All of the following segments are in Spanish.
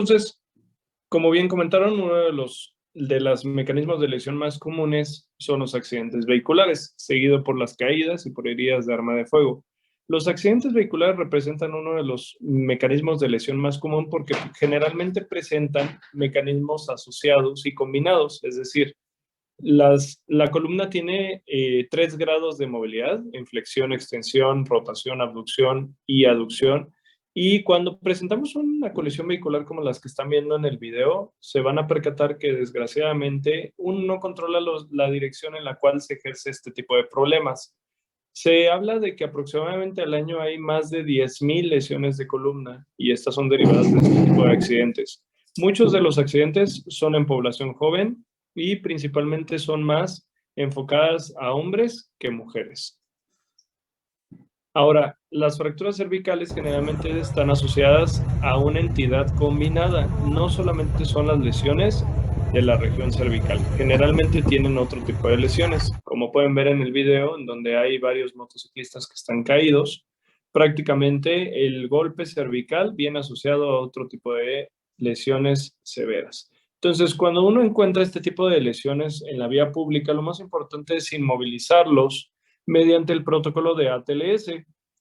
Entonces, como bien comentaron, uno de los mecanismos de lesión más comunes son los accidentes vehiculares, seguido por las caídas y por heridas de arma de fuego. Los accidentes vehiculares representan uno de los mecanismos de lesión más común porque generalmente presentan mecanismos asociados y combinados, es decir, la columna tiene 3 grados de movilidad: en flexión, extensión, rotación, abducción y aducción. Y cuando presentamos una colisión vehicular como las que están viendo en el video, se van a percatar que desgraciadamente uno no controla la dirección en la cual se ejerce este tipo de problemas. Se habla de que aproximadamente al año hay más de 10,000 lesiones de columna y estas son derivadas de este tipo de accidentes. Muchos de los accidentes son en población joven y principalmente son más enfocadas a hombres que mujeres. Ahora, las fracturas cervicales generalmente están asociadas a una entidad combinada. No solamente son las lesiones de la región cervical, generalmente tienen otro tipo de lesiones. Como pueden ver en el video, en donde hay varios motociclistas que están caídos, prácticamente el golpe cervical viene asociado a otro tipo de lesiones severas. Entonces, cuando uno encuentra este tipo de lesiones en la vía pública, lo más importante es inmovilizarlos mediante el protocolo de ATLS.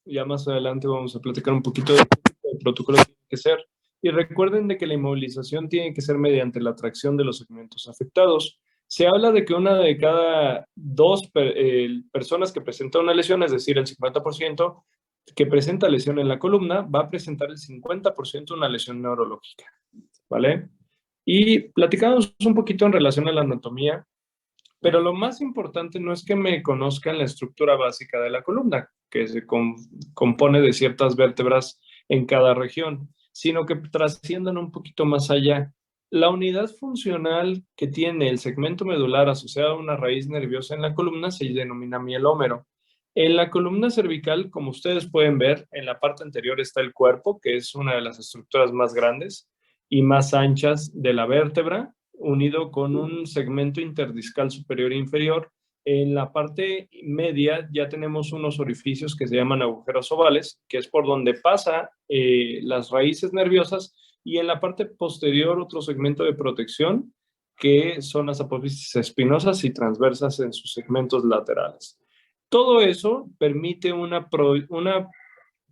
Ya más adelante vamos a platicar un poquito de qué tipo de protocolo tiene que ser. Y recuerden de que la inmovilización tiene que ser mediante la tracción de los segmentos afectados. Se habla de que una de cada dos personas que presenta una lesión, es decir, el 50% que presenta lesión en la columna, va a presentar el 50% una lesión neurológica, ¿vale? Y platicamos un poquito en relación a la anatomía. Pero lo más importante no es que me conozcan la estructura básica de la columna, que se compone de ciertas vértebras en cada región, sino que trasciendan un poquito más allá. La unidad funcional que tiene el segmento medular asociado a una raíz nerviosa en la columna se denomina mielómero. En la columna cervical, como ustedes pueden ver, en la parte anterior está el cuerpo, que es una de las estructuras más grandes y más anchas de la vértebra, unido con un segmento interdiscal superior e inferior. En la parte media ya tenemos unos orificios que se llaman agujeros ovales, que es por donde pasa las raíces nerviosas, y en la parte posterior otro segmento de protección, que son las apófisis espinosas y transversas en sus segmentos laterales. Todo eso permite una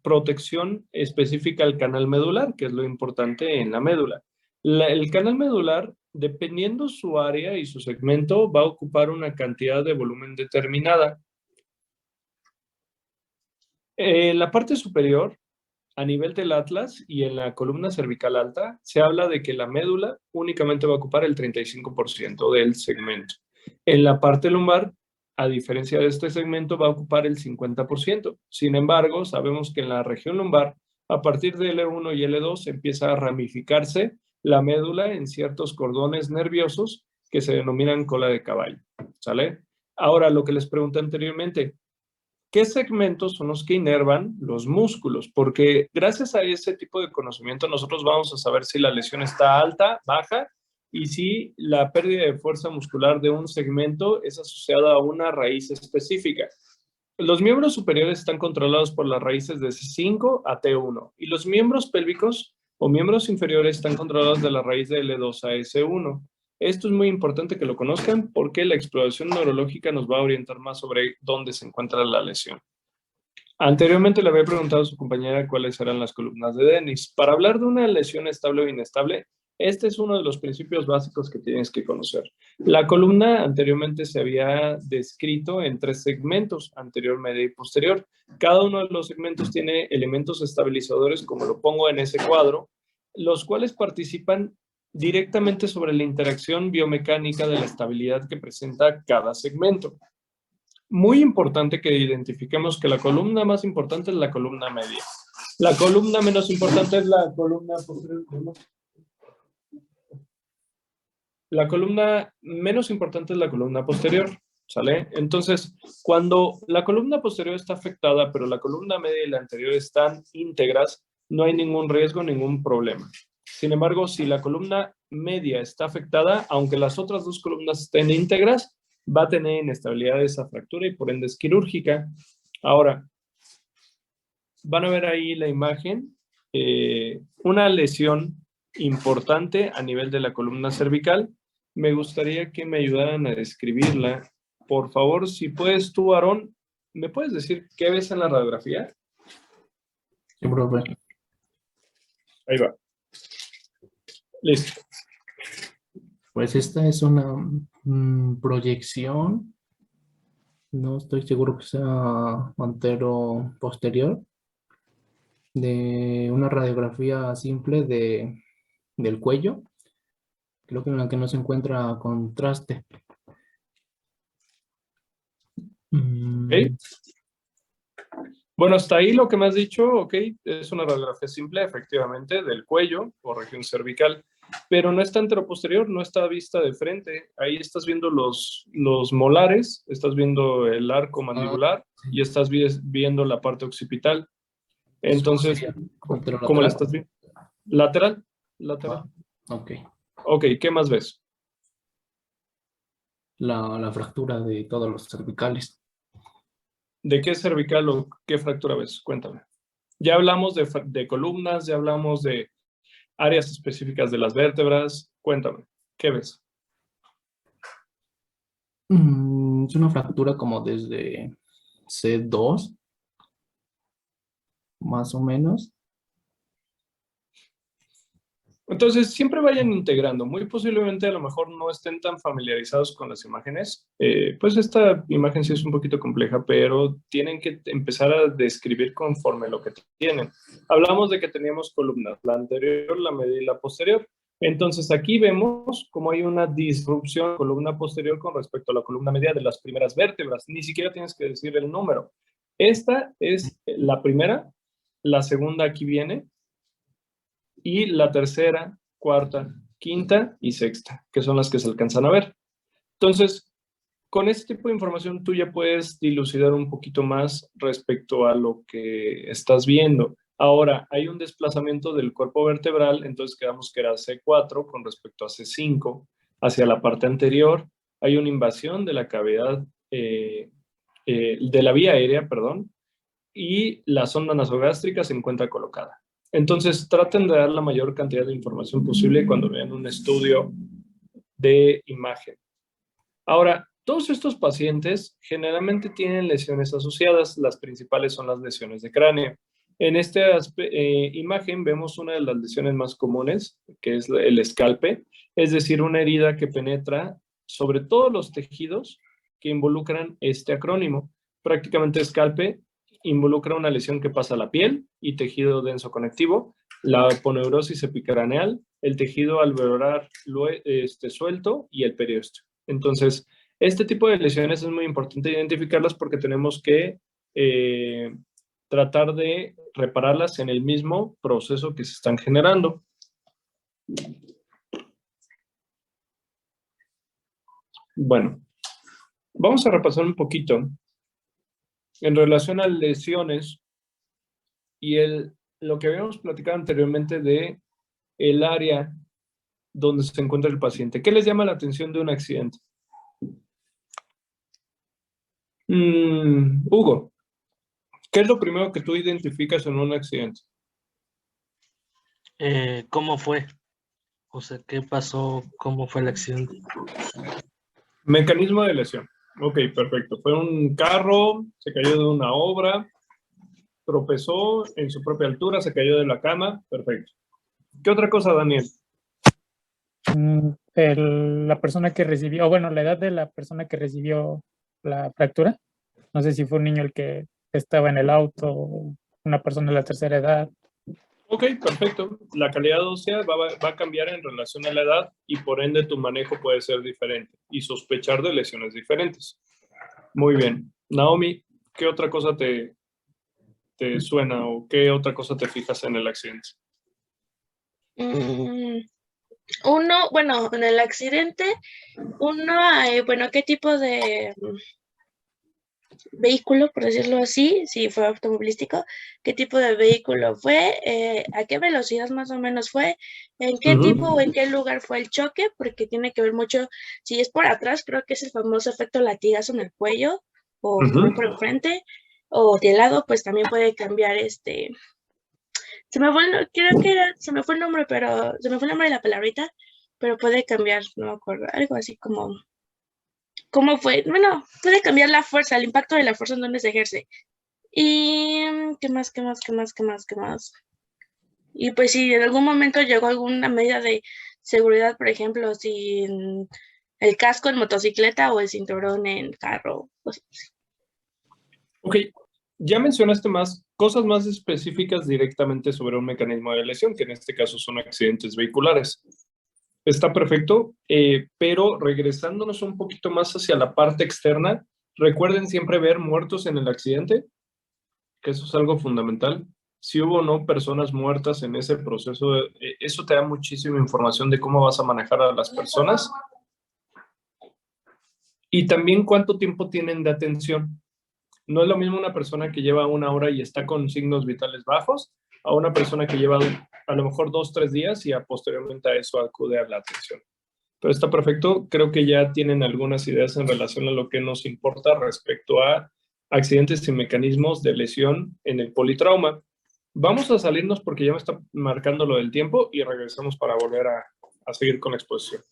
protección específica al canal medular, que es lo importante en la médula. El canal medular, dependiendo su área y su segmento, va a ocupar una cantidad de volumen determinada. En la parte superior, a nivel del atlas y en la columna cervical alta, se habla de que la médula únicamente va a ocupar el 35% del segmento. En la parte lumbar, a diferencia de este segmento, va a ocupar el 50%. Sin embargo, sabemos que en la región lumbar, a partir del L1 y L2, empieza a ramificarse la médula en ciertos cordones nerviosos que se denominan cola de caballo, ¿sale? Ahora, lo que les pregunté anteriormente, ¿qué segmentos son los que inervan los músculos? Porque gracias a ese tipo de conocimiento nosotros vamos a saber si la lesión está alta, baja, y si la pérdida de fuerza muscular de un segmento es asociada a una raíz específica. Los miembros superiores están controlados por las raíces de C5 a T1 y los miembros pélvicos o miembros inferiores están controlados de la raíz de L2 a S1. Esto es muy importante que lo conozcan porque la exploración neurológica nos va a orientar más sobre dónde se encuentra la lesión. Anteriormente le había preguntado a su compañera cuáles eran las columnas de Dennis. Para hablar de una lesión estable o inestable, este es uno de los principios básicos que tienes que conocer. La columna anteriormente se había descrito en 3 segmentos, anterior, medio y posterior. Cada uno de los segmentos tiene elementos estabilizadores, como lo pongo en ese cuadro, los cuales participan directamente sobre la interacción biomecánica de la estabilidad que presenta cada segmento. Muy importante que identifiquemos que la columna más importante es la columna media. La columna menos importante es la columna posterior. La columna menos importante es la columna posterior, ¿sale? Entonces, cuando la columna posterior está afectada, pero la columna media y la anterior están íntegras, no hay ningún riesgo, ningún problema. Sin embargo, si la columna media está afectada, aunque las otras 2 columnas estén íntegras, va a tener inestabilidad de esa fractura y por ende es quirúrgica. Ahora, van a ver ahí la imagen, una lesión importante a nivel de la columna cervical. Me gustaría que me ayudaran a describirla. Por favor, si puedes tú, Aarón, ¿me puedes decir qué ves en la radiografía? Sí, profe. Ahí va. Listo. Pues esta es una proyección, no estoy seguro que sea antero posterior, de una radiografía simple del cuello, creo que en la que no se encuentra contraste. ¿Ok? Bueno, hasta ahí lo que me has dicho, ok, es una radiografía simple, efectivamente, del cuello o región cervical, pero no está anteroposterior, no está vista de frente. Ahí estás viendo los molares, estás viendo el arco Ah, mandibular y estás viendo la parte occipital. ¿eso cómo Entonces, sería? ¿cómo la ¿Anterolateral? estás viendo? Lateral, lateral. Ah, ok. Ok, ¿qué más ves? La fractura de todos los cervicales. ¿De qué cervical o qué fractura ves? Cuéntame. Ya hablamos de columnas, ya hablamos de áreas específicas de las vértebras. Cuéntame, ¿qué ves? Es una fractura como desde C2, más o menos. Entonces, siempre vayan integrando. Muy posiblemente a lo mejor no estén tan familiarizados con las imágenes. Pues esta imagen sí es un poquito compleja, pero tienen que empezar a describir conforme lo que tienen. Hablamos de que teníamos columnas, la anterior, la media y la posterior. Entonces, aquí vemos cómo hay una disrupción de columna posterior con respecto a la columna media de las primeras vértebras. Ni siquiera tienes que decir el número. Esta es la primera, la segunda aquí viene, y la tercera, cuarta, quinta y sexta, que son las que se alcanzan a ver. Entonces, con este tipo de información tú ya puedes dilucidar un poquito más respecto a lo que estás viendo. Ahora, hay un desplazamiento del cuerpo vertebral, entonces quedamos que era C4 con respecto a C5 hacia la parte anterior. Hay una invasión de la cavidad, de la vía aérea, perdón, y la sonda nasogástrica se encuentra colocada. Entonces, traten de dar la mayor cantidad de información posible cuando vean un estudio de imagen. Ahora, todos estos pacientes generalmente tienen lesiones asociadas. Las principales son las lesiones de cráneo. En esta imagen vemos una de las lesiones más comunes, que es el escalpe, es decir, una herida que penetra sobre todos los tejidos que involucran este acrónimo. Prácticamente escalpe involucra una lesión que pasa a la piel y tejido denso conectivo, la aponeurosis epicraneal, el tejido alveolar suelto y el periósteo. Entonces, este tipo de lesiones es muy importante identificarlas porque tenemos que tratar de repararlas en el mismo proceso que se están generando. Bueno, vamos a repasar un poquito en relación a lesiones y lo que habíamos platicado anteriormente de el área donde se encuentra el paciente. ¿Qué les llama la atención de un accidente? Hugo, ¿qué es lo primero que tú identificas en un accidente? ¿Cómo fue? O sea, ¿qué pasó? ¿Cómo fue el accidente? Mecanismo de lesión. Ok, perfecto. Fue un carro, se cayó de una obra, tropezó en su propia altura, se cayó de la cama. Perfecto. ¿Qué otra cosa, Daniel? La persona que recibió, o bueno, la edad de la persona que recibió la fractura. No sé si fue un niño el que estaba en el auto, o una persona de la tercera edad. Ok, perfecto. La calidad ósea va a cambiar en relación a la edad y por ende tu manejo puede ser diferente y sospechar de lesiones diferentes. Muy bien. Naomi, ¿qué otra cosa te suena o qué otra cosa te fijas en el accidente? Bueno, en el accidente, bueno, ¿qué tipo de vehículo, por decirlo así, si fue automovilístico, qué tipo de vehículo fue, a qué velocidad más o menos fue, en qué tipo o en qué lugar fue el choque, porque tiene que ver mucho, si es por atrás, creo que es el famoso efecto latigazo en el cuello, o también por el frente, o de lado, pues también puede cambiar Se me fue creo que se me fue el nombre, pero se me fue el nombre de la palabrita, pero puede cambiar, no me acuerdo, algo así como, ¿cómo fue? Bueno, puede cambiar la fuerza, el impacto de la fuerza en donde se ejerce. Y, ¿qué más, qué más, qué más, qué más, qué más? Y pues si en algún momento llegó alguna medida de seguridad, por ejemplo, sin el casco en motocicleta o el cinturón en carro, pues, Ok, ya mencionaste cosas más específicas directamente sobre un mecanismo de lesión, que en este caso son accidentes vehiculares. Está perfecto, pero regresándonos un poquito más hacia la parte externa, recuerden siempre ver muertos en el accidente, que eso es algo fundamental. Si hubo o no personas muertas en ese proceso, eso te da muchísima información de cómo vas a manejar a las personas. Y también cuánto tiempo tienen de atención. No es lo mismo una persona que lleva 1 hora y está con signos vitales bajos a una persona que lleva a lo mejor 2, 3 días y posteriormente a eso acude a la atención. Pero está perfecto. Creo que ya tienen algunas ideas en relación a lo que nos importa respecto a accidentes y mecanismos de lesión en el politrauma. Vamos a salirnos porque ya me está marcando lo del tiempo y regresamos para volver a seguir con la exposición.